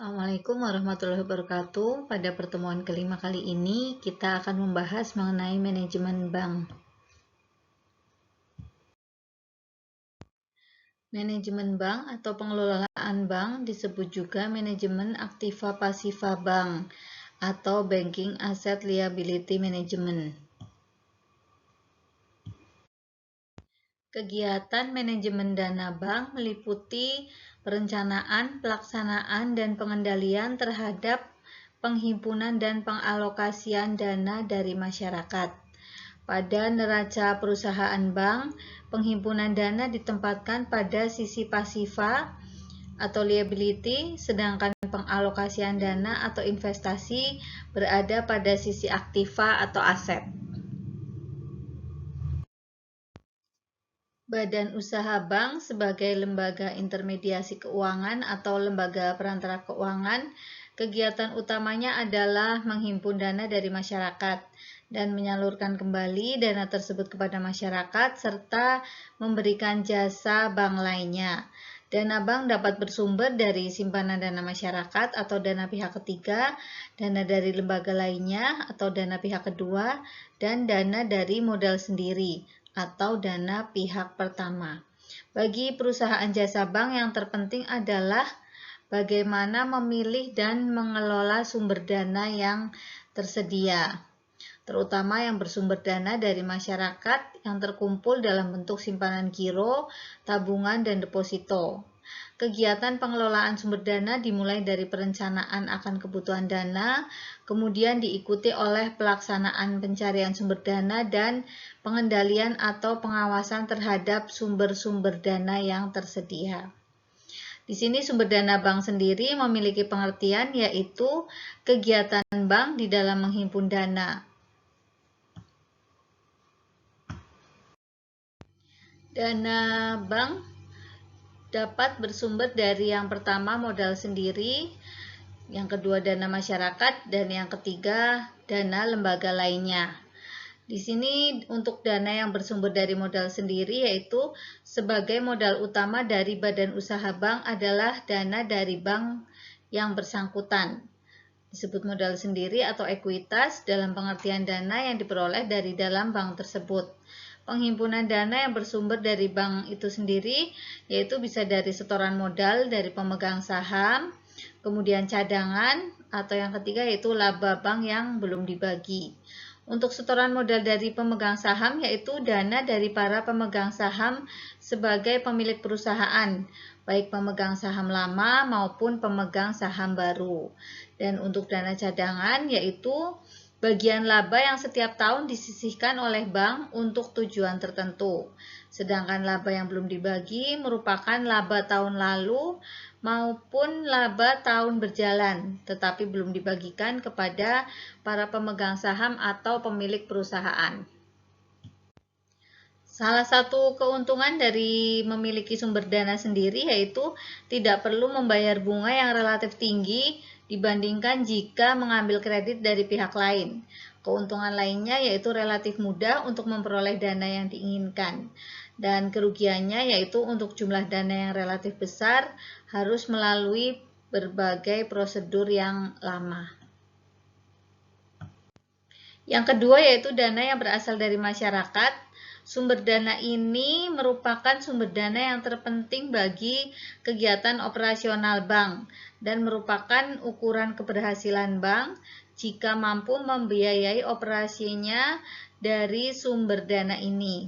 Assalamualaikum warahmatullahi wabarakatuh. Pada pertemuan kelima kali ini, kita akan membahas mengenai manajemen bank. Manajemen bank atau pengelolaan bank disebut juga manajemen aktiva pasiva bank atau banking asset liability management. Kegiatan manajemen dana bank meliputi perencanaan, pelaksanaan, dan pengendalian terhadap penghimpunan dan pengalokasian dana dari masyarakat. Pada neraca perusahaan bank, penghimpunan dana ditempatkan pada sisi pasiva atau liability, sedangkan pengalokasian dana atau investasi berada pada sisi aktiva atau aset. Badan usaha bank sebagai lembaga intermediasi keuangan atau lembaga perantara keuangan, kegiatan utamanya adalah menghimpun dana dari masyarakat dan menyalurkan kembali dana tersebut kepada masyarakat serta memberikan jasa bank lainnya. Dana bank dapat bersumber dari simpanan dana masyarakat atau dana pihak ketiga, dana dari lembaga lainnya atau dana pihak kedua, dan dana dari modal sendiri atau dana pihak pertama. Bagi perusahaan jasa bank yang terpenting adalah bagaimana memilih dan mengelola sumber dana yang tersedia, terutama yang bersumber dana dari masyarakat yang terkumpul dalam bentuk simpanan giro, tabungan, dan deposito. Kegiatan pengelolaan sumber dana dimulai dari perencanaan akan kebutuhan dana, kemudian diikuti oleh pelaksanaan pencarian sumber dana dan pengendalian atau pengawasan terhadap sumber-sumber dana yang tersedia. Di sini sumber dana bank sendiri memiliki pengertian yaitu kegiatan bank di dalam menghimpun dana. Dana bank dapat bersumber dari yang pertama modal sendiri, yang kedua dana masyarakat, dan yang ketiga dana lembaga lainnya. Di sini untuk dana yang bersumber dari modal sendiri yaitu sebagai modal utama dari badan usaha bank adalah dana dari bank yang bersangkutan. Disebut modal sendiri atau ekuitas dalam pengertian dana yang diperoleh dari dalam bank tersebut. Penghimpunan dana yang bersumber dari bank itu sendiri yaitu bisa dari setoran modal dari pemegang saham, kemudian cadangan, atau yang ketiga yaitu laba bank yang belum dibagi. Untuk setoran modal dari pemegang saham yaitu dana dari para pemegang saham sebagai pemilik perusahaan, baik pemegang saham lama maupun pemegang saham baru. Dan untuk dana cadangan yaitu bagian laba yang setiap tahun disisihkan oleh bank untuk tujuan tertentu. Sedangkan laba yang belum dibagi merupakan laba tahun lalu maupun laba tahun berjalan, tetapi belum dibagikan kepada para pemegang saham atau pemilik perusahaan. Salah satu keuntungan dari memiliki sumber dana sendiri yaitu tidak perlu membayar bunga yang relatif tinggi dibandingkan jika mengambil kredit dari pihak lain. Keuntungan lainnya yaitu relatif mudah untuk memperoleh dana yang diinginkan. Dan kerugiannya yaitu untuk jumlah dana yang relatif besar harus melalui berbagai prosedur yang lama. Yang kedua yaitu dana yang berasal dari masyarakat. Sumber dana ini merupakan sumber dana yang terpenting bagi kegiatan operasional bank dan merupakan ukuran keberhasilan bank jika mampu membiayai operasinya dari sumber dana ini.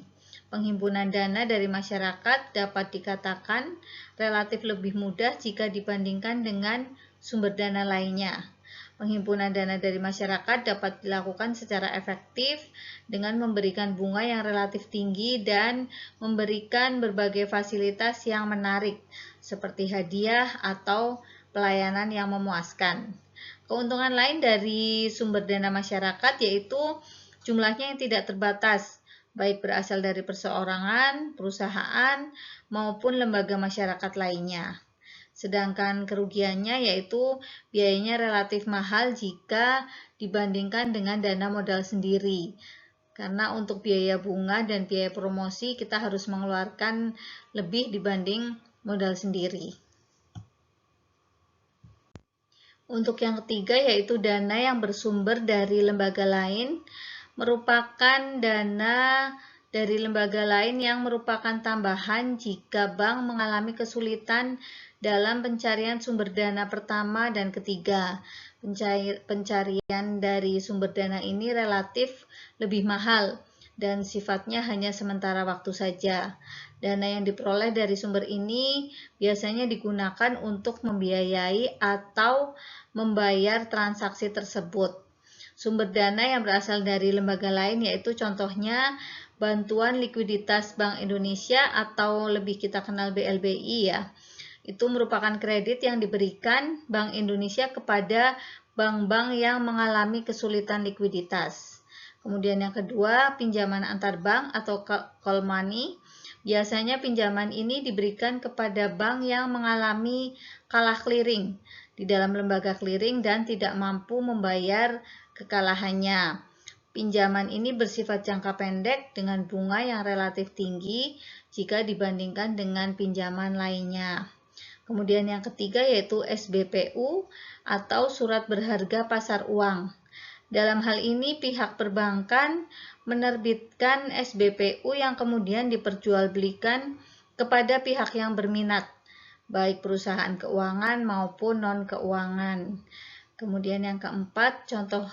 Penghimpunan dana dari masyarakat dapat dikatakan relatif lebih mudah jika dibandingkan dengan sumber dana lainnya. Penghimpunan dana dari masyarakat dapat dilakukan secara efektif dengan memberikan bunga yang relatif tinggi dan memberikan berbagai fasilitas yang menarik seperti hadiah atau pelayanan yang memuaskan. Keuntungan lain dari sumber dana masyarakat yaitu jumlahnya yang tidak terbatas, baik berasal dari perseorangan, perusahaan, maupun lembaga masyarakat lainnya. Sedangkan kerugiannya yaitu biayanya relatif mahal jika dibandingkan dengan dana modal sendiri. Karena untuk biaya bunga dan biaya promosi kita harus mengeluarkan lebih dibanding modal sendiri. Untuk yang ketiga yaitu dana yang bersumber dari lembaga lain, merupakan dana dari lembaga lain yang merupakan tambahan jika bank mengalami kesulitan dalam pencarian sumber dana pertama dan ketiga. Pencarian dari sumber dana ini relatif lebih mahal dan sifatnya hanya sementara waktu saja. Dana yang diperoleh dari sumber ini biasanya digunakan untuk membiayai atau membayar transaksi tersebut. Sumber dana yang berasal dari lembaga lain yaitu contohnya bantuan likuiditas Bank Indonesia atau lebih kita kenal BLBI ya. Itu merupakan kredit yang diberikan Bank Indonesia kepada bank-bank yang mengalami kesulitan likuiditas. Kemudian yang kedua, pinjaman antar bank atau call money. Biasanya pinjaman ini diberikan kepada bank yang mengalami kalah clearing di dalam lembaga clearing dan tidak mampu membayar kekalahannya. Pinjaman ini bersifat jangka pendek dengan bunga yang relatif tinggi jika dibandingkan dengan pinjaman lainnya. Kemudian yang ketiga yaitu SBPU atau surat berharga pasar uang. Dalam hal ini pihak perbankan menerbitkan SBPU yang kemudian diperjualbelikan kepada pihak yang berminat, baik perusahaan keuangan maupun non-keuangan. Kemudian yang keempat, contoh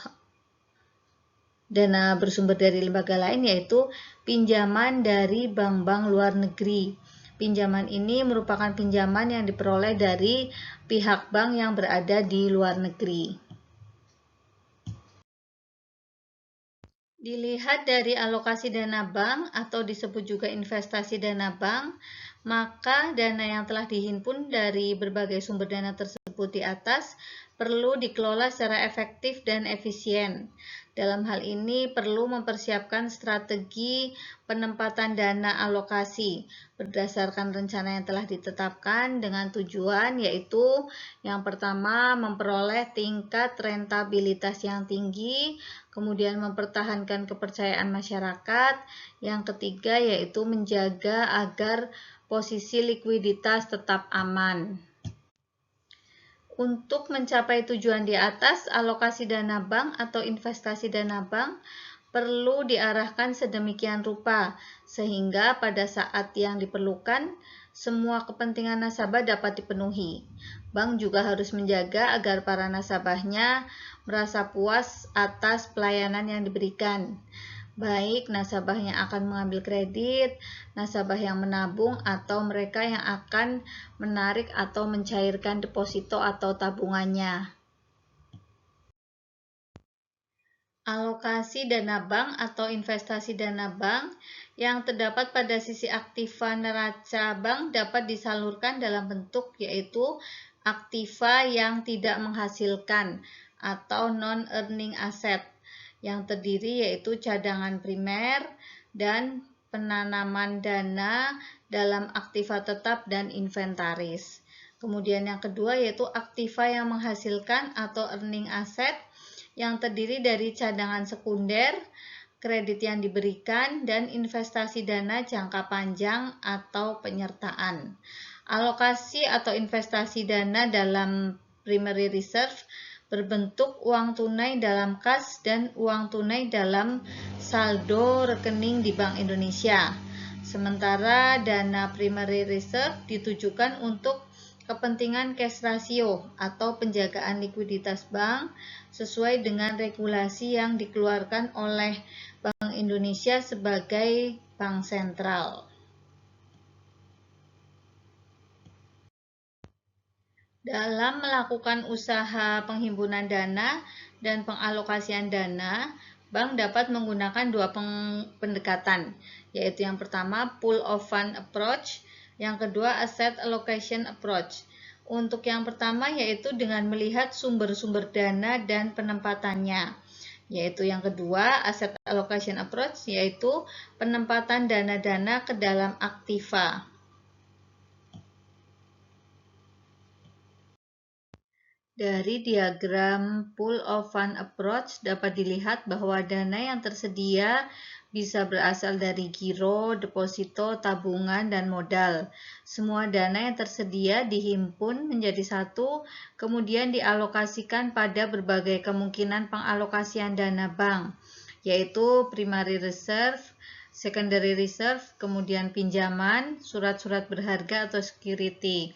dana bersumber dari lembaga lain yaitu pinjaman dari bank-bank luar negeri. Pinjaman ini merupakan pinjaman yang diperoleh dari pihak bank yang berada di luar negeri. Dilihat dari alokasi dana bank atau disebut juga investasi dana bank, maka dana yang telah dihimpun dari berbagai sumber dana tersebut di atas perlu dikelola secara efektif dan efisien. Dalam hal ini perlu mempersiapkan strategi penempatan dana alokasi berdasarkan rencana yang telah ditetapkan dengan tujuan yaitu yang pertama memperoleh tingkat rentabilitas yang tinggi, kemudian mempertahankan kepercayaan masyarakat, yang ketiga yaitu menjaga agar posisi likuiditas tetap aman. Untuk mencapai tujuan di atas, alokasi dana bank atau investasi dana bank perlu diarahkan sedemikian rupa sehingga pada saat yang diperlukan semua kepentingan nasabah dapat dipenuhi. Bank juga harus menjaga agar para nasabahnya merasa puas atas pelayanan yang diberikan, baik nasabah yang akan mengambil kredit, nasabah yang menabung, atau mereka yang akan menarik atau mencairkan deposito atau tabungannya. Alokasi dana bank atau investasi dana bank yang terdapat pada sisi aktiva neraca bank dapat disalurkan dalam bentuk yaitu aktiva yang tidak menghasilkan atau non-earning asset yang terdiri yaitu cadangan primer dan penanaman dana dalam aktiva tetap dan inventaris. Kemudian yang kedua yaitu aktiva yang menghasilkan atau earning asset yang terdiri dari cadangan sekunder, kredit yang diberikan, dan investasi dana jangka panjang atau penyertaan. Alokasi atau investasi dana dalam primary reserve berbentuk uang tunai dalam kas dan uang tunai dalam saldo rekening di Bank Indonesia. Sementara dana primary reserve ditujukan untuk kepentingan cash ratio atau penjagaan likuiditas bank sesuai dengan regulasi yang dikeluarkan oleh Bank Indonesia sebagai bank sentral. Dalam melakukan usaha penghimpunan dana dan pengalokasian dana, bank dapat menggunakan dua pendekatan, yaitu yang pertama pool of fund approach, yang kedua asset allocation approach. Untuk yang pertama yaitu dengan melihat sumber-sumber dana dan penempatannya, yaitu yang kedua asset allocation approach, yaitu penempatan dana-dana ke dalam aktiva. Dari diagram pool of fund approach dapat dilihat bahwa dana yang tersedia bisa berasal dari giro, deposito, tabungan, dan modal. Semua dana yang tersedia dihimpun menjadi satu, kemudian dialokasikan pada berbagai kemungkinan pengalokasian dana bank, yaitu primary reserve, secondary reserve, kemudian pinjaman, surat-surat berharga atau security.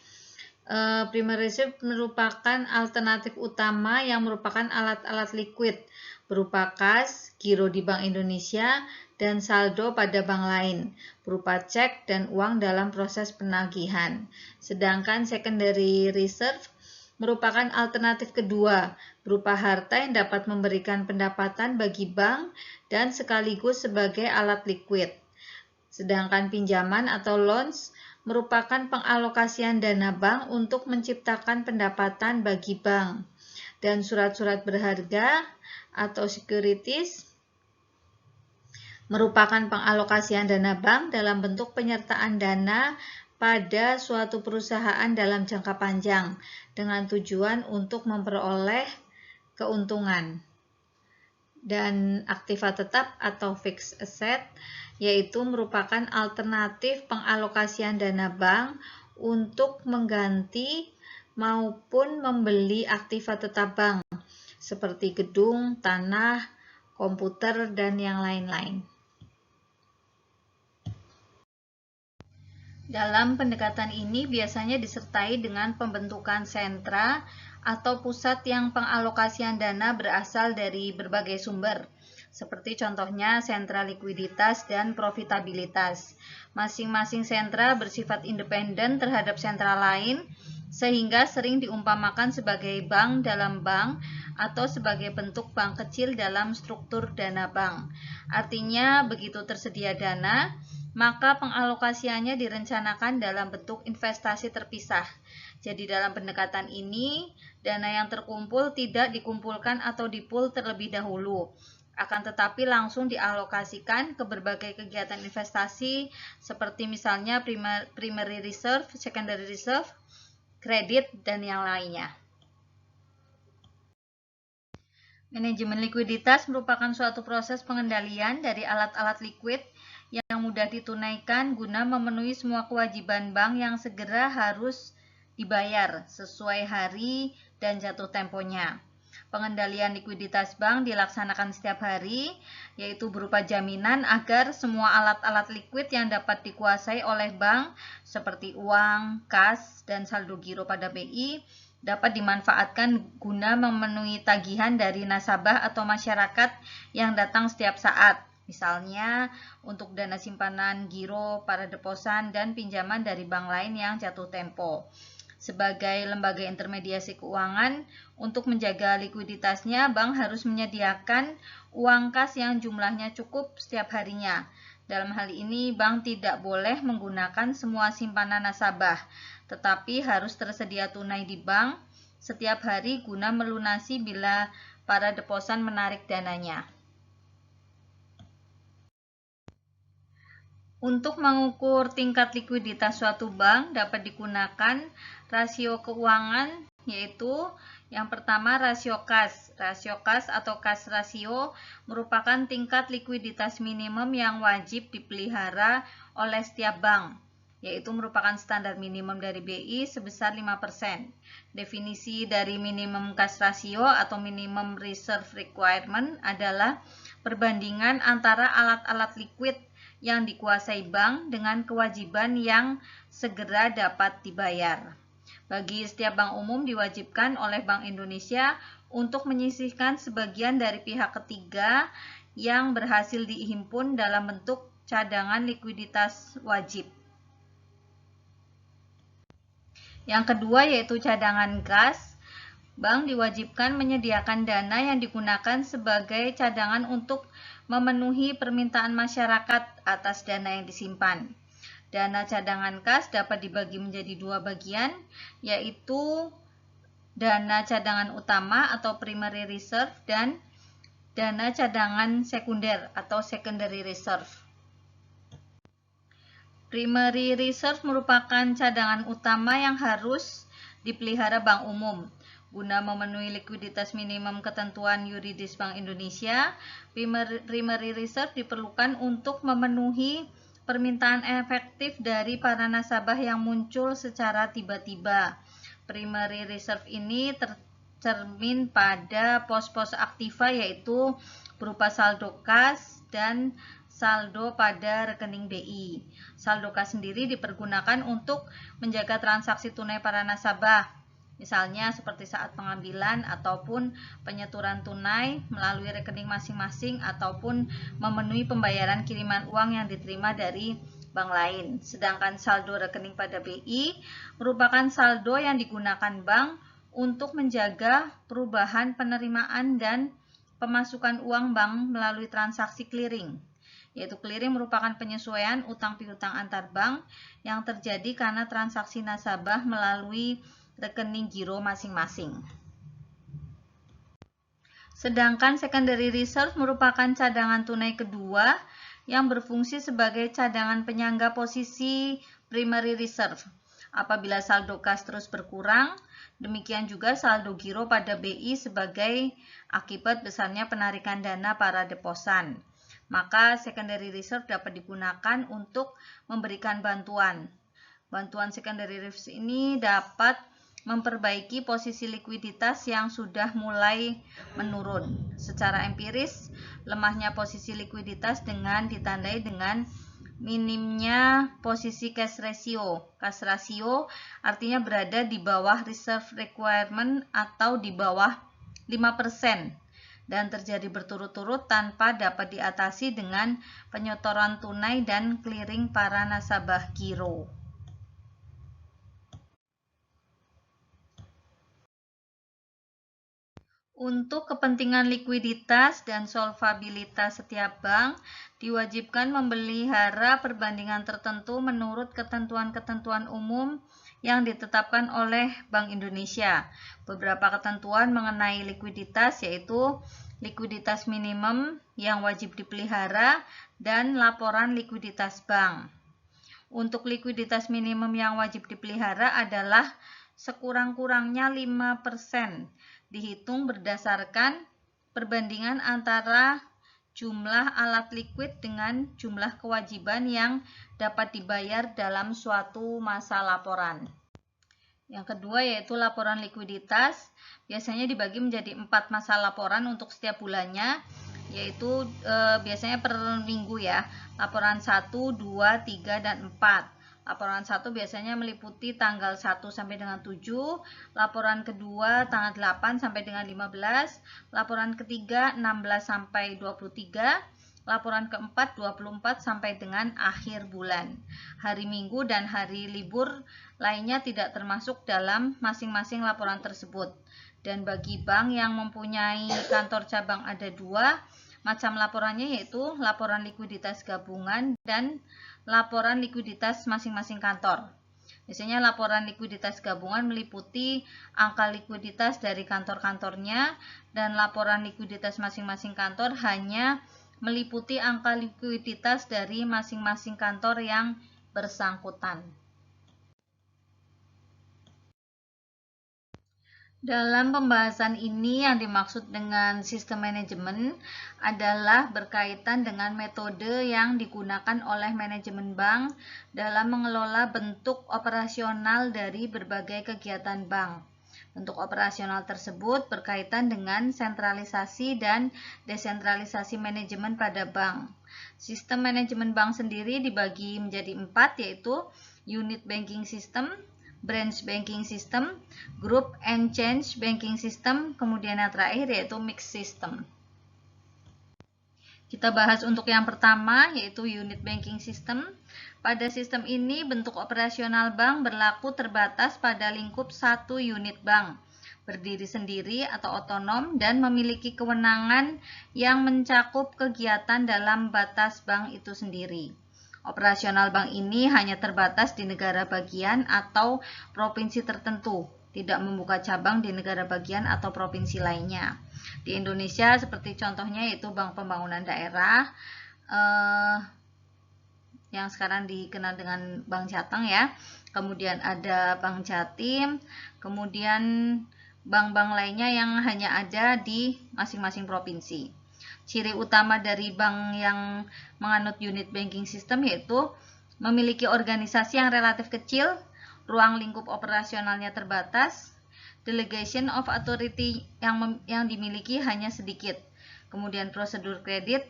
Primary reserve merupakan alternatif utama yang merupakan alat-alat liquid berupa kas, giro di Bank Indonesia, dan saldo pada bank lain berupa cek dan uang dalam proses penagihan. Sedangkan secondary reserve merupakan alternatif kedua berupa harta yang dapat memberikan pendapatan bagi bank dan sekaligus sebagai alat liquid. Sedangkan pinjaman atau loans merupakan pengalokasian dana bank untuk menciptakan pendapatan bagi bank. Dan surat-surat berharga atau securities merupakan pengalokasian dana bank dalam bentuk penyertaan dana pada suatu perusahaan dalam jangka panjang dengan tujuan untuk memperoleh keuntungan. Dan aktiva tetap atau fixed asset yaitu merupakan alternatif pengalokasian dana bank untuk mengganti maupun membeli aktiva tetap bank seperti gedung, tanah, komputer, dan yang lain-lain. Dalam pendekatan ini biasanya disertai dengan pembentukan sentra atau pusat yang pengalokasian dana berasal dari berbagai sumber, seperti contohnya sentra likuiditas dan profitabilitas. Masing-masing sentra bersifat independen terhadap sentra lain, sehingga sering diumpamakan sebagai bank dalam bank atau sebagai bentuk bank kecil dalam struktur dana bank. Artinya, begitu tersedia dana, maka pengalokasiannya direncanakan dalam bentuk investasi terpisah. Jadi dalam pendekatan ini, dana yang terkumpul tidak dikumpulkan atau di-pool terlebih dahulu, akan tetapi langsung dialokasikan ke berbagai kegiatan investasi seperti misalnya primary reserve, secondary reserve, kredit, dan yang lainnya. Manajemen likuiditas merupakan suatu proses pengendalian dari alat-alat liquid yang mudah ditunaikan guna memenuhi semua kewajiban bank yang segera harus dibayar sesuai hari dan jatuh temponya. Pengendalian likuiditas bank dilaksanakan setiap hari, yaitu berupa jaminan agar semua alat-alat liquid yang dapat dikuasai oleh bank seperti uang, kas, dan saldo giro pada BI dapat dimanfaatkan guna memenuhi tagihan dari nasabah atau masyarakat yang datang setiap saat. Misalnya untuk dana simpanan, giro, para deposan, dan pinjaman dari bank lain yang jatuh tempo. Sebagai lembaga intermediasi keuangan, untuk menjaga likuiditasnya, bank harus menyediakan uang kas yang jumlahnya cukup setiap harinya. Dalam hal ini, bank tidak boleh menggunakan semua simpanan nasabah, tetapi harus tersedia tunai di bank setiap hari guna melunasi bila para deposan menarik dananya. Untuk mengukur tingkat likuiditas suatu bank dapat digunakan rasio keuangan, yaitu yang pertama rasio kas. Rasio kas atau kas rasio merupakan tingkat likuiditas minimum yang wajib dipelihara oleh setiap bank, yaitu merupakan standar minimum dari BI sebesar 5%. Definisi dari minimum kas rasio atau minimum reserve requirement adalah perbandingan antara alat-alat liquid yang dikuasai bank dengan kewajiban yang segera dapat dibayar. Bagi setiap bank umum diwajibkan oleh Bank Indonesia untuk menyisihkan sebagian dari pihak ketiga yang berhasil dihimpun dalam bentuk cadangan likuiditas wajib. Yang kedua yaitu cadangan kas. Bank diwajibkan menyediakan dana yang digunakan sebagai cadangan untuk memenuhi permintaan masyarakat atas dana yang disimpan. Dana cadangan kas dapat dibagi menjadi dua bagian, yaitu dana cadangan utama atau primary reserve dan dana cadangan sekunder atau secondary reserve. Primary reserve merupakan cadangan utama yang harus dipelihara bank umum Guna memenuhi likuiditas minimum ketentuan yuridis Bank Indonesia, primary reserve diperlukan untuk memenuhi permintaan efektif dari para nasabah yang muncul secara tiba-tiba. Primary reserve ini tercermin pada pos-pos aktiva, yaitu berupa saldo kas dan saldo pada rekening BI. Saldo kas sendiri dipergunakan untuk menjaga transaksi tunai para nasabah, misalnya seperti saat pengambilan ataupun penyetoran tunai melalui rekening masing-masing ataupun memenuhi pembayaran kiriman uang yang diterima dari bank lain. Sedangkan saldo rekening pada BI merupakan saldo yang digunakan bank untuk menjaga perubahan penerimaan dan pemasukan uang bank melalui transaksi clearing. Yaitu clearing merupakan penyesuaian utang piutang antar bank yang terjadi karena transaksi nasabah melalui rekening giro masing-masing. Sedangkan secondary reserve merupakan cadangan tunai kedua yang berfungsi sebagai cadangan penyangga posisi primary reserve. Apabila saldo kas terus berkurang, demikian juga saldo giro pada BI sebagai akibat besarnya penarikan dana para deposan. Maka secondary reserve dapat digunakan untuk memberikan bantuan. Bantuan secondary reserve ini dapat memperbaiki posisi likuiditas yang sudah mulai menurun. Secara empiris, lemahnya posisi likuiditas ditandai dengan minimnya posisi cash ratio. Cash ratio artinya berada di bawah reserve requirement atau di bawah 5% dan terjadi berturut-turut tanpa dapat diatasi dengan penyetoran tunai dan clearing para nasabah giro. Untuk kepentingan likuiditas dan solvabilitas setiap bank, diwajibkan memelihara perbandingan tertentu menurut ketentuan-ketentuan umum yang ditetapkan oleh Bank Indonesia. Beberapa ketentuan mengenai likuiditas yaitu likuiditas minimum yang wajib dipelihara dan laporan likuiditas bank. Untuk likuiditas minimum yang wajib dipelihara adalah sekurang-kurangnya 5%, dihitung berdasarkan perbandingan antara jumlah alat likuid dengan jumlah kewajiban yang dapat dibayar dalam suatu masa laporan. Yang kedua yaitu laporan likuiditas, biasanya dibagi menjadi 4 masa laporan untuk setiap bulannya, yaitu biasanya per minggu ya. Laporan 1, 2, 3, dan 4. Laporan 1 biasanya meliputi tanggal 1 sampai dengan 7, laporan kedua tanggal 8 sampai dengan 15, laporan ketiga 16 sampai 23, laporan keempat 24 sampai dengan akhir bulan. Hari Minggu dan hari libur lainnya tidak termasuk dalam masing-masing laporan tersebut. Dan bagi bank yang mempunyai kantor cabang ada 2 macam laporannya, yaitu laporan likuiditas gabungan dan laporan likuiditas masing-masing kantor. Biasanya laporan likuiditas gabungan meliputi angka likuiditas dari kantor-kantornya, dan laporan likuiditas masing-masing kantor hanya meliputi angka likuiditas dari masing-masing kantor yang bersangkutan. Dalam pembahasan ini yang dimaksud dengan sistem manajemen adalah berkaitan dengan metode yang digunakan oleh manajemen bank dalam mengelola bentuk operasional dari berbagai kegiatan bank. Bentuk operasional tersebut berkaitan dengan sentralisasi dan desentralisasi manajemen pada bank. Sistem manajemen bank sendiri dibagi menjadi 4, yaitu unit banking system, branch banking system, group and change banking system, kemudian yang terakhir yaitu mixed system. Kita bahas untuk yang pertama yaitu unit banking system. Pada sistem ini bentuk operasional bank berlaku terbatas pada lingkup satu unit bank, berdiri sendiri atau otonom dan memiliki kewenangan yang mencakup kegiatan dalam batas bank itu sendiri. Operasional bank ini hanya terbatas di negara bagian atau provinsi tertentu, tidak membuka cabang di negara bagian atau provinsi lainnya. Di Indonesia seperti contohnya yaitu Bank Pembangunan Daerah yang sekarang dikenal dengan Bank Jateng ya. Kemudian ada Bank Jatim, kemudian bank-bank lainnya yang hanya ada di masing-masing provinsi. Ciri utama dari bank yang menganut unit banking system yaitu memiliki organisasi yang relatif kecil, ruang lingkup operasionalnya terbatas, delegation of authority yang dimiliki hanya sedikit, kemudian prosedur kredit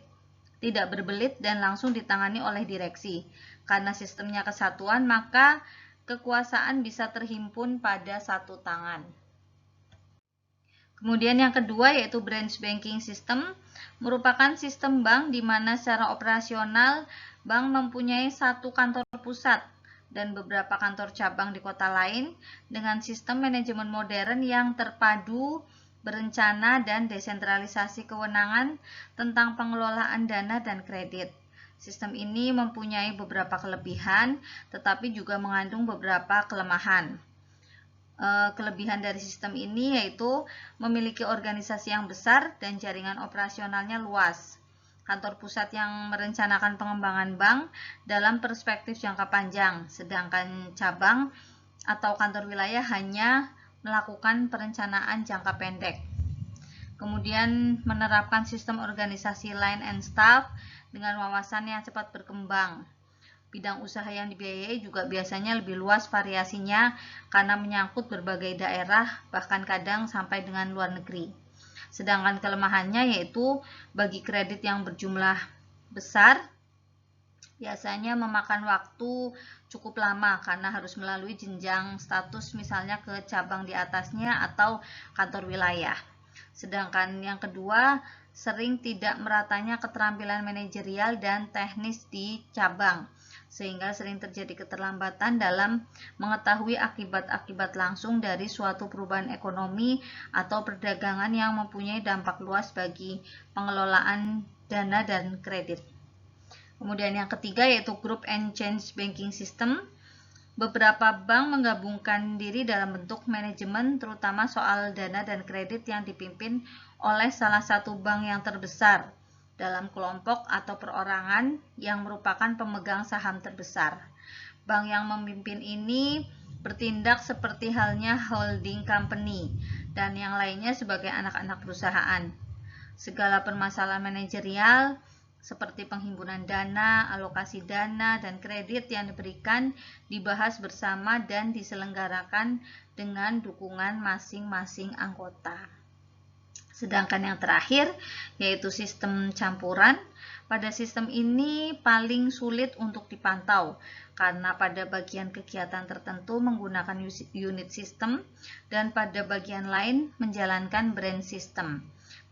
tidak berbelit dan langsung ditangani oleh direksi. Karena sistemnya kesatuan, maka kekuasaan bisa terhimpun pada satu tangan. Kemudian yang kedua yaitu branch banking system, merupakan sistem bank di mana secara operasional bank mempunyai satu kantor pusat dan beberapa kantor cabang di kota lain dengan sistem manajemen modern yang terpadu, berencana, dan desentralisasi kewenangan tentang pengelolaan dana dan kredit. Sistem ini mempunyai beberapa kelebihan, tetapi juga mengandung beberapa kelemahan. Kelebihan dari sistem ini yaitu memiliki organisasi yang besar dan jaringan operasionalnya luas. Kantor pusat yang merencanakan pengembangan bank dalam perspektif jangka panjang, sedangkan cabang atau kantor wilayah hanya melakukan perencanaan jangka pendek. Kemudian menerapkan sistem organisasi line and staff dengan wawasan yang cepat berkembang. Bidang usaha yang dibiayai juga biasanya lebih luas variasinya karena menyangkut berbagai daerah, bahkan kadang sampai dengan luar negeri. Sedangkan kelemahannya yaitu bagi kredit yang berjumlah besar, biasanya memakan waktu cukup lama karena harus melalui jenjang status misalnya ke cabang di atasnya atau kantor wilayah. Sedangkan yang kedua, sering tidak meratanya keterampilan manajerial dan teknis di cabang, sehingga sering terjadi keterlambatan dalam mengetahui akibat-akibat langsung dari suatu perubahan ekonomi atau perdagangan yang mempunyai dampak luas bagi pengelolaan dana dan kredit. Kemudian yang ketiga yaitu Group and Change Banking System. Beberapa bank menggabungkan diri dalam bentuk manajemen, terutama soal dana dan kredit yang dipimpin oleh salah satu bank yang terbesar dalam kelompok atau perorangan yang merupakan pemegang saham terbesar. Bank yang memimpin ini bertindak seperti halnya holding company dan yang lainnya sebagai anak-anak perusahaan. Segala permasalahan manajerial seperti penghimpunan dana, alokasi dana, dan kredit yang diberikan dibahas bersama dan diselenggarakan dengan dukungan masing-masing anggota. Sedangkan yang terakhir yaitu sistem campuran. Pada sistem ini paling sulit untuk dipantau karena pada bagian kegiatan tertentu menggunakan unit system dan pada bagian lain menjalankan branch system.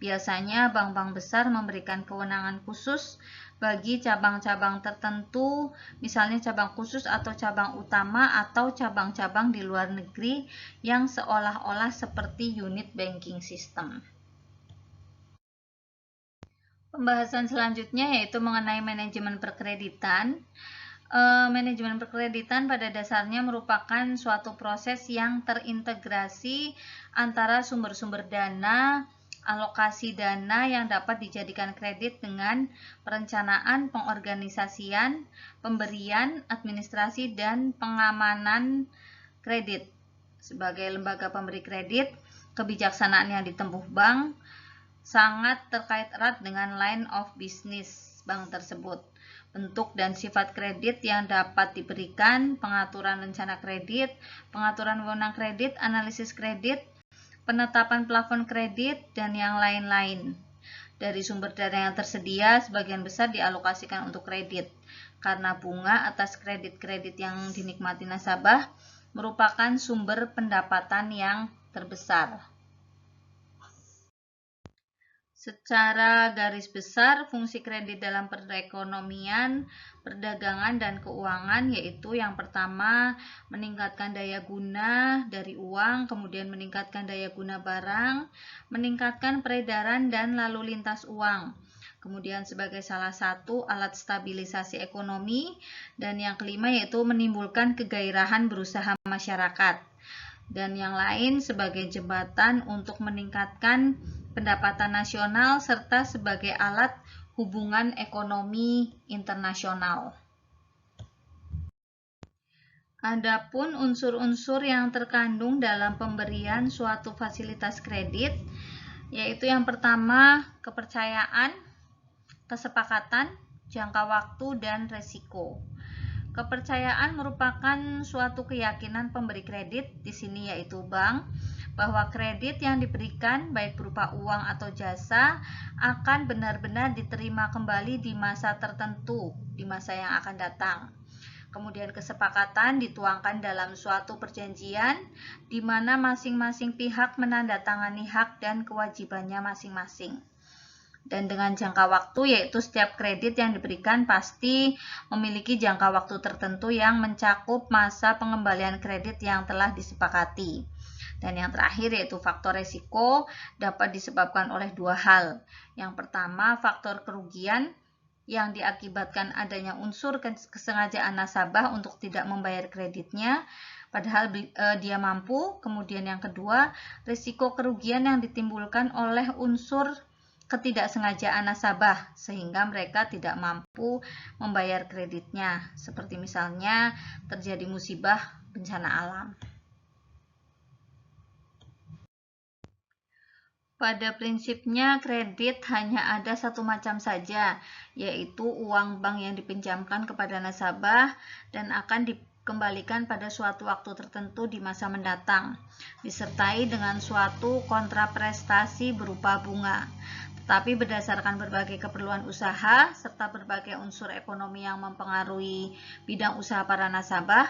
Biasanya bank-bank besar memberikan kewenangan khusus bagi cabang-cabang tertentu, misalnya cabang khusus atau cabang utama atau cabang-cabang di luar negeri yang seolah-olah seperti unit banking system. Pembahasan selanjutnya yaitu mengenai manajemen perkreditan. Manajemen perkreditan pada dasarnya merupakan suatu proses yang terintegrasi antara sumber-sumber dana, alokasi dana yang dapat dijadikan kredit dengan perencanaan, pengorganisasian, pemberian, administrasi, dan pengamanan kredit. Sebagai lembaga pemberi kredit, kebijaksanaan yang ditempuh bank sangat terkait erat dengan line of business bank tersebut. Bentuk dan sifat kredit yang dapat diberikan, pengaturan rencana kredit, pengaturan wewenang kredit, analisis kredit, penetapan plafon kredit, dan yang lain-lain. Dari sumber dana yang tersedia, sebagian besar dialokasikan untuk kredit, karena bunga atas kredit-kredit yang dinikmati nasabah merupakan sumber pendapatan yang terbesar. Secara garis besar, fungsi kredit dalam perekonomian, perdagangan, dan keuangan yaitu yang pertama meningkatkan daya guna dari uang, kemudian meningkatkan daya guna barang, meningkatkan peredaran dan lalu lintas uang, kemudian sebagai salah satu alat stabilisasi ekonomi, dan yang kelima yaitu menimbulkan kegairahan berusaha masyarakat, dan yang lain sebagai jembatan untuk meningkatkan pendapatan nasional serta sebagai alat hubungan ekonomi internasional. Adapun unsur-unsur yang terkandung dalam pemberian suatu fasilitas kredit, yaitu yang pertama kepercayaan, kesepakatan, jangka waktu, dan resiko. Kepercayaan merupakan suatu keyakinan pemberi kredit, di sini yaitu bank, bahwa kredit yang diberikan baik berupa uang atau jasa akan benar-benar diterima kembali di masa tertentu, di masa yang akan datang. Kemudian kesepakatan dituangkan dalam suatu perjanjian di mana masing-masing pihak menandatangani hak dan kewajibannya masing-masing. Dan dengan jangka waktu, yaitu setiap kredit yang diberikan pasti memiliki jangka waktu tertentu yang mencakup masa pengembalian kredit yang telah disepakati. Dan yang terakhir yaitu faktor resiko dapat disebabkan oleh dua hal. Yang pertama, faktor kerugian yang diakibatkan adanya unsur kesengajaan nasabah untuk tidak membayar kreditnya padahal dia mampu. Kemudian yang kedua, risiko kerugian yang ditimbulkan oleh unsur ketidaksengajaan nasabah sehingga mereka tidak mampu membayar kreditnya, seperti misalnya terjadi musibah bencana alam. Pada prinsipnya, kredit hanya ada satu macam saja, yaitu uang bank yang dipinjamkan kepada nasabah dan akan dikembalikan pada suatu waktu tertentu di masa mendatang, disertai dengan suatu kontraprestasi berupa bunga. Tetapi berdasarkan berbagai keperluan usaha serta berbagai unsur ekonomi yang mempengaruhi bidang usaha para nasabah,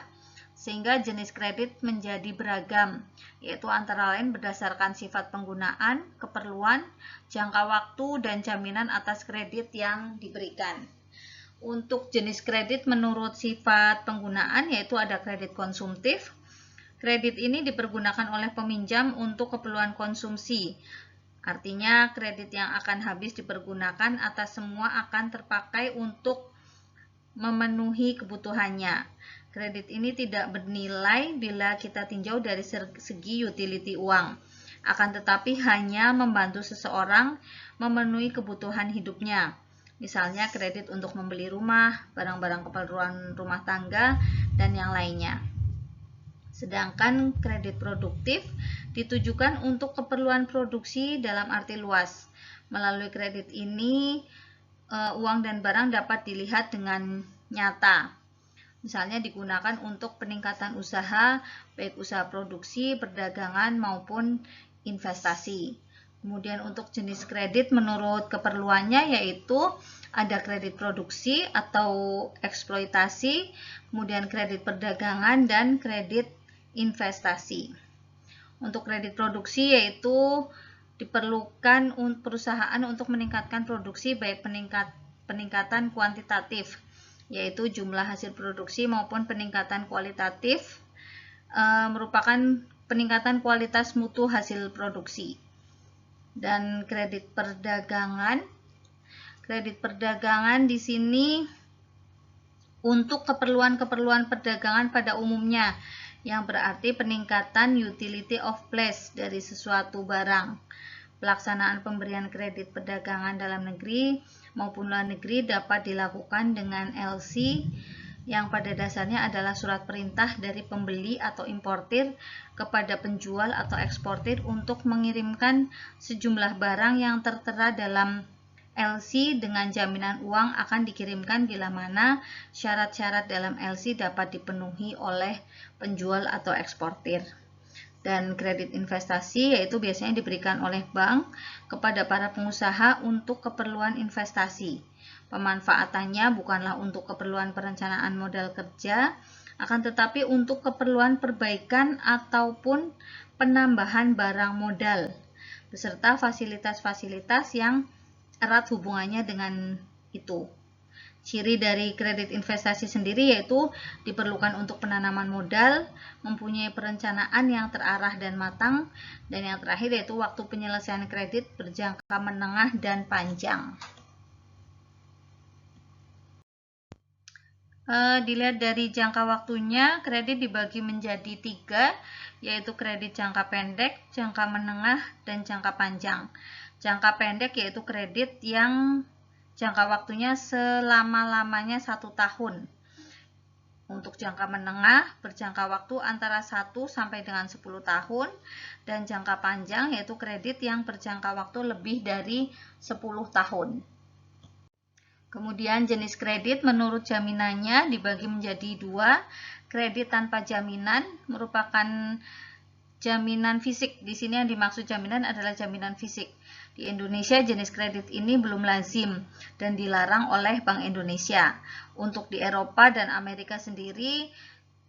sehingga jenis kredit menjadi beragam, yaitu antara lain berdasarkan sifat penggunaan, keperluan, jangka waktu, dan jaminan atas kredit yang diberikan. Untuk jenis kredit menurut sifat penggunaan, yaitu ada kredit konsumtif. Kredit ini dipergunakan oleh peminjam untuk keperluan konsumsi. Artinya, kredit yang akan habis dipergunakan atas semua akan terpakai untuk memenuhi kebutuhannya. Kredit ini tidak bernilai bila kita tinjau dari segi utility uang, akan tetapi hanya membantu seseorang memenuhi kebutuhan hidupnya. Misalnya kredit untuk membeli rumah, barang-barang keperluan rumah tangga, dan yang lainnya. Sedangkan kredit produktif ditujukan untuk keperluan produksi dalam arti luas. Melalui kredit ini, uang dan barang dapat dilihat dengan nyata. Misalnya digunakan untuk peningkatan usaha, baik usaha produksi, perdagangan, maupun investasi. Kemudian untuk jenis kredit menurut keperluannya yaitu ada kredit produksi atau eksploitasi, kemudian kredit perdagangan, dan kredit investasi. Untuk kredit produksi yaitu diperlukan perusahaan untuk meningkatkan produksi baik peningkatan kuantitatif, yaitu jumlah hasil produksi, maupun peningkatan kualitatif, merupakan peningkatan kualitas mutu hasil produksi. Dan kredit perdagangan di sini untuk keperluan perdagangan pada umumnya, yang berarti peningkatan utility of place dari sesuatu barang. Pelaksanaan pemberian kredit perdagangan dalam negeri maupun luar negeri dapat dilakukan dengan LC, yang pada dasarnya adalah surat perintah dari pembeli atau importir kepada penjual atau eksportir untuk mengirimkan sejumlah barang yang tertera dalam LC dengan jaminan uang akan dikirimkan bila mana syarat-syarat dalam LC dapat dipenuhi oleh penjual atau eksportir. Dan kredit investasi yaitu biasanya diberikan oleh bank kepada para pengusaha untuk keperluan investasi. Pemanfaatannya bukanlah untuk keperluan perencanaan modal kerja, akan tetapi untuk keperluan perbaikan ataupun penambahan barang modal, beserta fasilitas-fasilitas yang erat hubungannya dengan itu. Ciri dari kredit investasi sendiri yaitu diperlukan untuk penanaman modal, mempunyai perencanaan yang terarah dan matang, dan yang terakhir yaitu waktu penyelesaian kredit berjangka menengah dan panjang. Dilihat dari jangka waktunya, kredit dibagi menjadi 3, yaitu kredit jangka pendek, jangka menengah, dan jangka panjang. Jangka pendek yaitu kredit yang jangka waktunya selama-lamanya 1 tahun. Untuk jangka menengah berjangka waktu antara 1 sampai dengan 10 tahun dan jangka panjang yaitu kredit yang berjangka waktu lebih dari 10 tahun. Kemudian jenis kredit menurut jaminannya dibagi menjadi 2. Kredit tanpa jaminan merupakan jaminan fisik. Di sini yang dimaksud jaminan adalah jaminan fisik. Di Indonesia jenis kredit ini belum lazim dan dilarang oleh Bank Indonesia. Untuk di Eropa dan Amerika sendiri,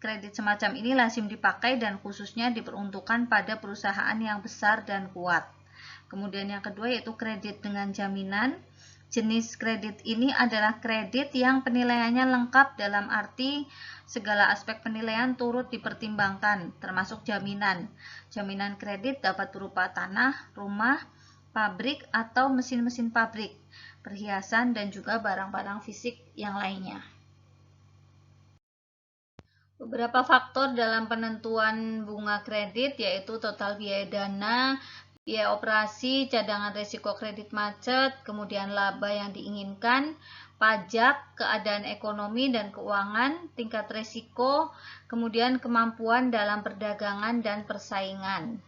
kredit semacam ini lazim dipakai dan khususnya diperuntukkan pada perusahaan yang besar dan kuat. Kemudian yang kedua yaitu kredit dengan jaminan. Jenis kredit ini adalah kredit yang penilaiannya lengkap dalam arti segala aspek penilaian turut dipertimbangkan, termasuk jaminan. Jaminan kredit dapat berupa tanah, rumah, pabrik atau mesin-mesin pabrik, perhiasan, dan juga barang-barang fisik yang lainnya. Beberapa faktor dalam penentuan bunga kredit yaitu total biaya dana, biaya operasi, cadangan risiko kredit macet, kemudian laba yang diinginkan, pajak, keadaan ekonomi dan keuangan, tingkat risiko, kemudian kemampuan dalam perdagangan dan persaingan.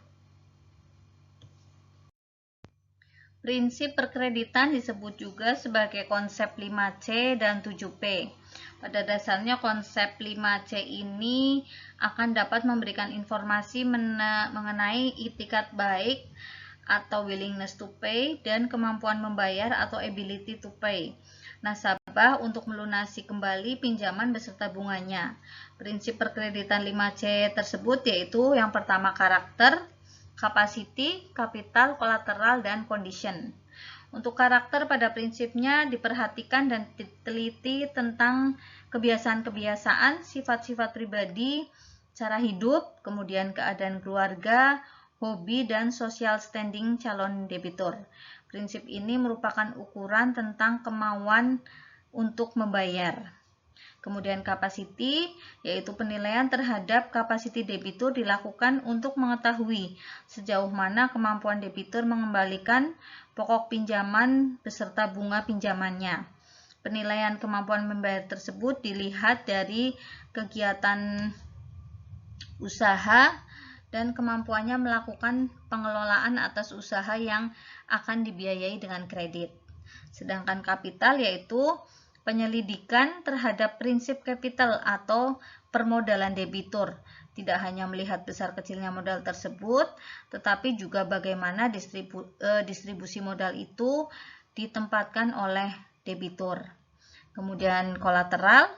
Prinsip perkreditan disebut juga sebagai konsep 5C dan 7P. Pada dasarnya konsep 5C ini akan dapat memberikan informasi mengenai itikat baik atau willingness to pay dan kemampuan membayar atau ability to pay nasabah untuk melunasi kembali pinjaman beserta bunganya. Prinsip perkreditan 5C tersebut yaitu yang pertama karakter, capacity, kapital, kolateral, dan condition. Untuk karakter pada prinsipnya diperhatikan dan diteliti tentang kebiasaan-kebiasaan, sifat-sifat pribadi, cara hidup, kemudian keadaan keluarga, hobi, dan social standing calon debitur. Prinsip ini merupakan ukuran tentang kemauan untuk membayar. Kemudian capacity, yaitu penilaian terhadap kapasiti debitur dilakukan untuk mengetahui sejauh mana kemampuan debitur mengembalikan pokok pinjaman beserta bunga pinjamannya. Penilaian kemampuan membayar tersebut dilihat dari kegiatan usaha dan kemampuannya melakukan pengelolaan atas usaha yang akan dibiayai dengan kredit. Sedangkan kapital yaitu penyelidikan terhadap prinsip kapital atau permodalan debitur. Tidak hanya melihat besar kecilnya modal tersebut, tetapi juga bagaimana distribusi modal itu ditempatkan oleh debitur. Kemudian kolateral,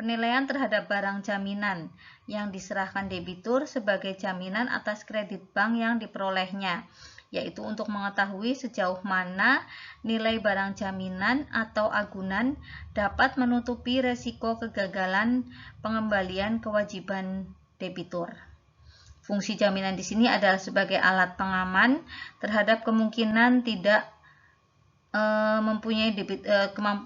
penilaian terhadap barang jaminan yang diserahkan debitur sebagai jaminan atas kredit bank yang diperolehnya, yaitu untuk mengetahui sejauh mana nilai barang jaminan atau agunan dapat menutupi resiko kegagalan pengembalian kewajiban debitur. Fungsi jaminan di sini adalah sebagai alat pengaman terhadap kemungkinan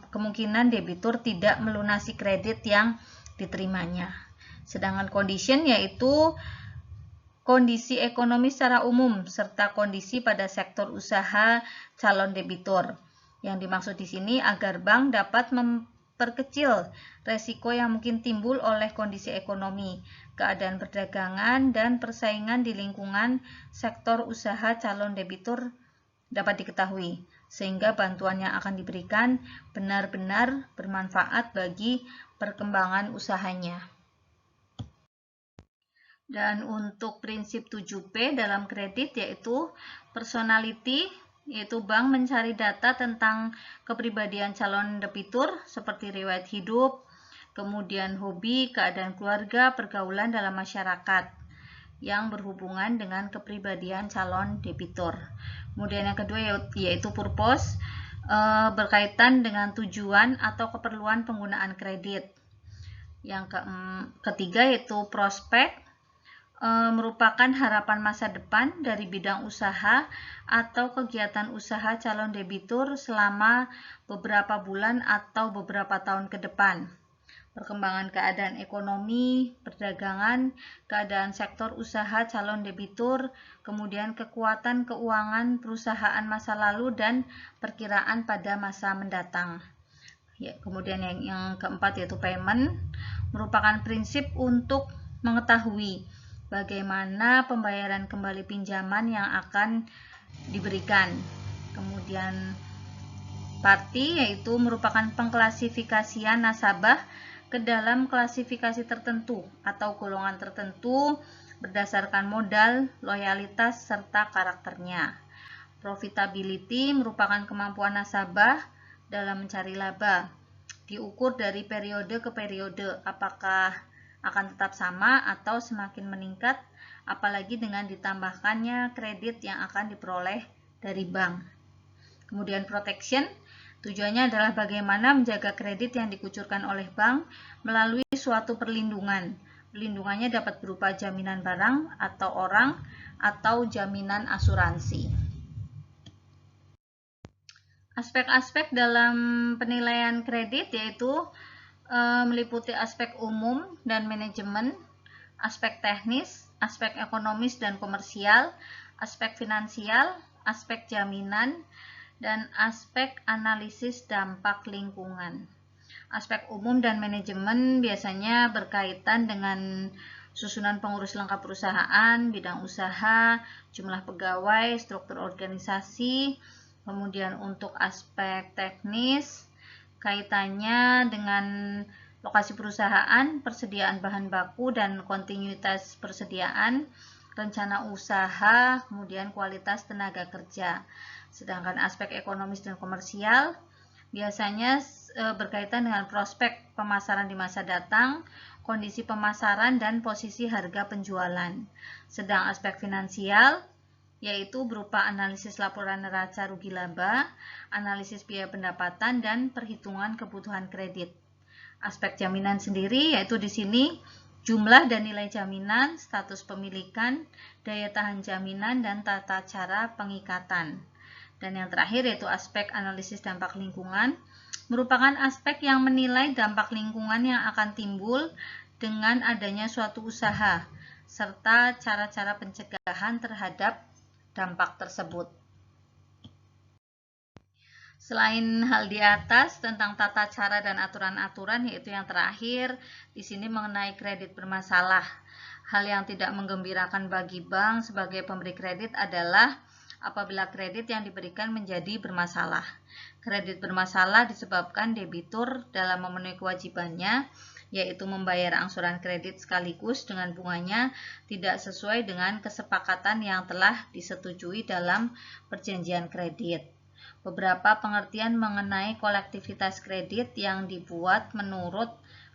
kemungkinan debitur tidak melunasi kredit yang diterimanya. Sedangkan condition yaitu kondisi ekonomi secara umum serta kondisi pada sektor usaha calon debitur. Yang dimaksud di sini agar bank dapat memperkecil resiko yang mungkin timbul oleh kondisi ekonomi, keadaan perdagangan, dan persaingan di lingkungan sektor usaha calon debitur dapat diketahui, sehingga bantuan yang akan diberikan benar-benar bermanfaat bagi perkembangan usahanya. Dan untuk prinsip 7P dalam kredit yaitu personality, yaitu bank mencari data tentang kepribadian calon debitur seperti riwayat hidup, kemudian hobi, keadaan keluarga, pergaulan dalam masyarakat yang berhubungan dengan kepribadian calon debitur. Kemudian yang kedua yaitu purpose, berkaitan dengan tujuan atau keperluan penggunaan kredit. Yang ketiga yaitu prospek, merupakan harapan masa depan dari bidang usaha atau kegiatan usaha calon debitur selama beberapa bulan atau beberapa tahun ke depan. Perkembangan keadaan ekonomi, perdagangan, keadaan sektor usaha calon debitur, kemudian kekuatan keuangan perusahaan masa lalu dan perkiraan pada masa mendatang. Ya, kemudian yang keempat yaitu payment, merupakan prinsip untuk mengetahui bagaimana pembayaran kembali pinjaman yang akan diberikan. Kemudian party yaitu merupakan pengklasifikasian nasabah ke dalam klasifikasi tertentu atau golongan tertentu berdasarkan modal, loyalitas, serta karakternya. Profitability merupakan kemampuan nasabah dalam mencari laba, diukur dari periode ke periode, apakah akan tetap sama atau semakin meningkat, apalagi dengan ditambahkannya kredit yang akan diperoleh dari bank. Kemudian protection, tujuannya adalah bagaimana menjaga kredit yang dikucurkan oleh bank melalui suatu perlindungan. Perlindungannya dapat berupa jaminan barang atau orang atau jaminan asuransi. Aspek-aspek dalam penilaian kredit yaitu meliputi aspek umum dan manajemen, aspek teknis, aspek ekonomis dan komersial, aspek finansial, aspek jaminan, dan aspek analisis dampak lingkungan. Aspek umum dan manajemen biasanya berkaitan dengan susunan pengurus lengkap perusahaan, bidang usaha, jumlah pegawai, struktur organisasi. Kemudian untuk aspek teknis, kaitannya dengan lokasi perusahaan, persediaan bahan baku dan kontinuitas persediaan, rencana usaha, kemudian kualitas tenaga kerja. Sedangkan aspek ekonomis dan komersial biasanya berkaitan dengan prospek pemasaran di masa datang, kondisi pemasaran, dan posisi harga penjualan. Sedang aspek finansial yaitu berupa analisis laporan neraca rugi laba, analisis biaya pendapatan, dan perhitungan kebutuhan kredit. Aspek jaminan sendiri yaitu di sini jumlah dan nilai jaminan, status pemilikan, daya tahan jaminan, dan tata cara pengikatan. Dan yang terakhir yaitu aspek analisis dampak lingkungan, merupakan aspek yang menilai dampak lingkungan yang akan timbul dengan adanya suatu usaha, serta cara-cara pencegahan terhadap dampak tersebut. Selain hal di atas tentang tata cara dan aturan-aturan, yaitu yang terakhir di sini mengenai kredit bermasalah. Hal yang tidak menggembirakan bagi bank sebagai pemberi kredit adalah apabila kredit yang diberikan menjadi bermasalah. Kredit bermasalah disebabkan debitur dalam memenuhi kewajibannya, yaitu membayar angsuran kredit sekaligus dengan bunganya tidak sesuai dengan kesepakatan yang telah disetujui dalam perjanjian kredit. Beberapa pengertian mengenai kolektivitas kredit yang dibuat menurut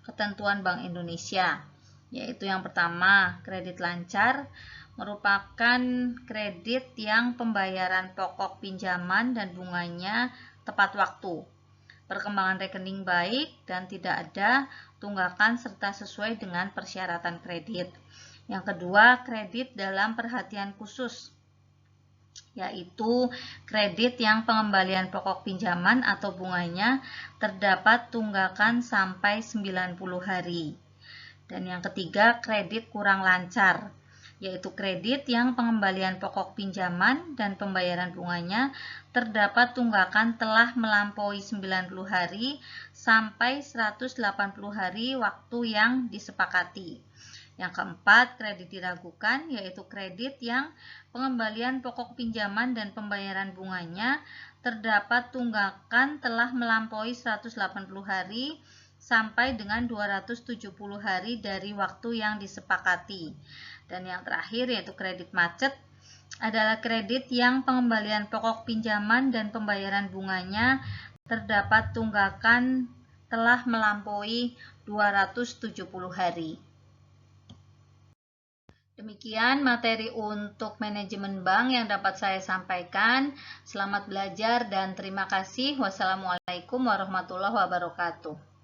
ketentuan Bank Indonesia, yaitu yang pertama, kredit lancar merupakan kredit yang pembayaran pokok pinjaman dan bunganya tepat waktu, perkembangan rekening baik, dan tidak ada tunggakan serta sesuai dengan persyaratan kredit. Yang kedua, kredit dalam perhatian khusus, yaitu kredit yang pengembalian pokok pinjaman atau bunganya terdapat tunggakan sampai 90 hari. Dan yang ketiga, kredit kurang lancar, yaitu kredit yang pengembalian pokok pinjaman dan pembayaran bunganya terdapat tunggakan telah melampaui 90 hari sampai 180 hari waktu yang disepakati. Yang keempat, kredit diragukan, yaitu kredit yang pengembalian pokok pinjaman dan pembayaran bunganya terdapat tunggakan telah melampaui 180 hari sampai dengan 270 hari dari waktu yang disepakati. Dan yang terakhir yaitu kredit macet, adalah kredit yang pengembalian pokok pinjaman dan pembayaran bunganya terdapat tunggakan telah melampaui 270 hari. Demikian materi untuk manajemen bank yang dapat saya sampaikan. Selamat belajar dan terima kasih. Wassalamualaikum warahmatullahi wabarakatuh.